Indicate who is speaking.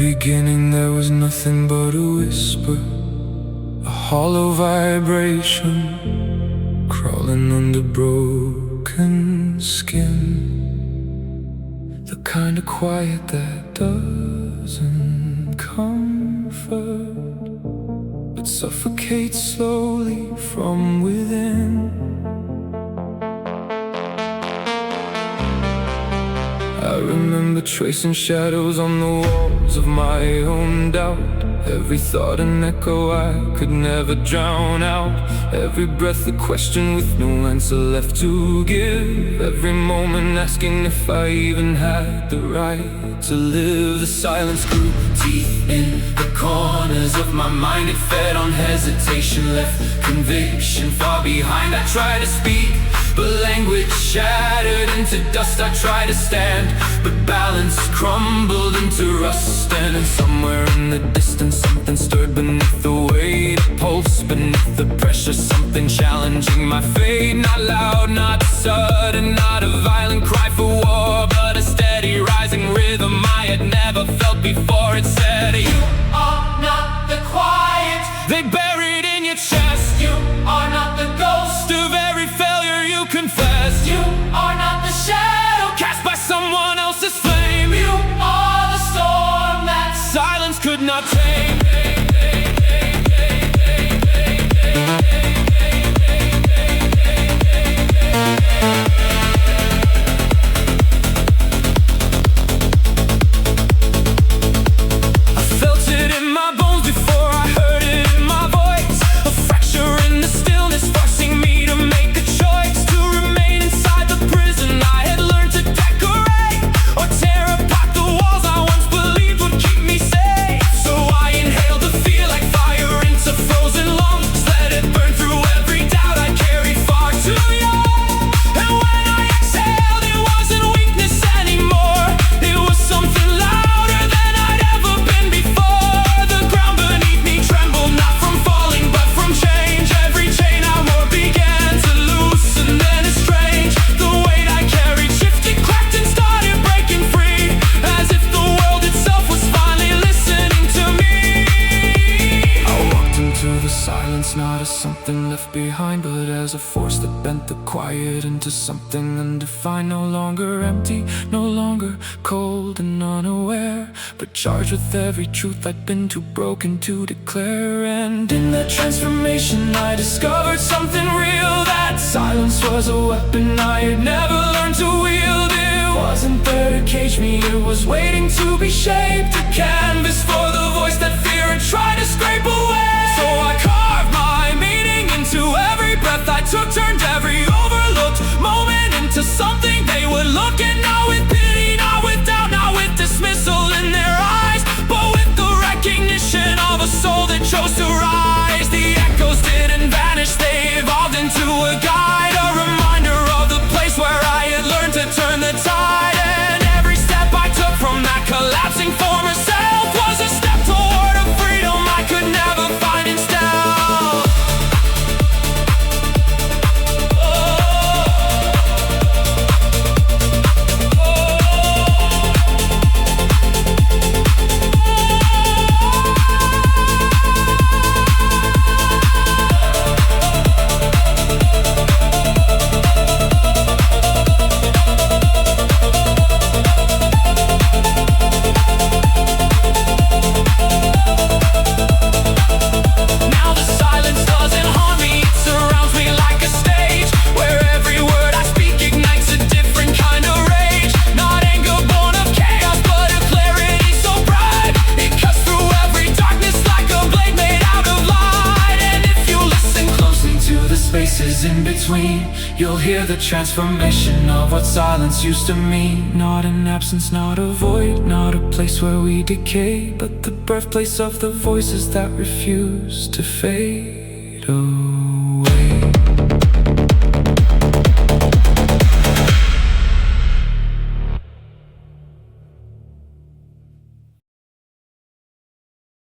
Speaker 1: beginning there was nothing but a whisper, a hollow vibration crawling under broken skin. The kind of quiet that doesn't comfort, but suffocates slowly from within. I remember tracing shadows on the walls of my own doubt. Every thought an echo I could never drown out. Every breath a question with no answer left to give. Every moment asking if I even had the right to live. The silence grew deep in the corners of my mind. It fed on hesitation, left conviction far behind. I tried to speak, but language shattered into dust. I tried to stand, but balance crumbled into rust. And somewhere in the distance something stirred beneath the weight. A pulse beneath the pressure, something challenging my fate. Not loud, not sudden, not a violent cry for war, but a steady rising rhythm I had never felt before. It said, you are not the quiet they buried in your chest. You are not the ghost of every failure you confessed. You are not the shadow cast by someone else's flame. You are the storm that silence could not tame. Not as something left behind, but as a force that bent the quiet into something undefined. No longer empty, no longer cold and unaware, but charged with every truth I'd been too broken to declare. And in that transformation I discovered something real, that silence was a weapon I had never learned to wield. It wasn't there to cage me, it was waiting to be shaped, a canvas for the voice that fear had tried to scrape away. So I carved my meaning into every breath I took, turned every overlooked moment into something they would look at. Not with pity, not with doubt, not with dismissal in their eyes, but with the recognition of a soul that chose to rise. The echoes didn't vanish, they evolved into a guide, a reminder of the place where I had learned to turn the tide. And every step I took from that collapsing former self was a step toward a freedom I could never find in stealth. In between, you'll hear the transformation of what silence used to mean. Not an absence, not a void, not a place where we decay, but the birthplace of the voices that refuse to fade away.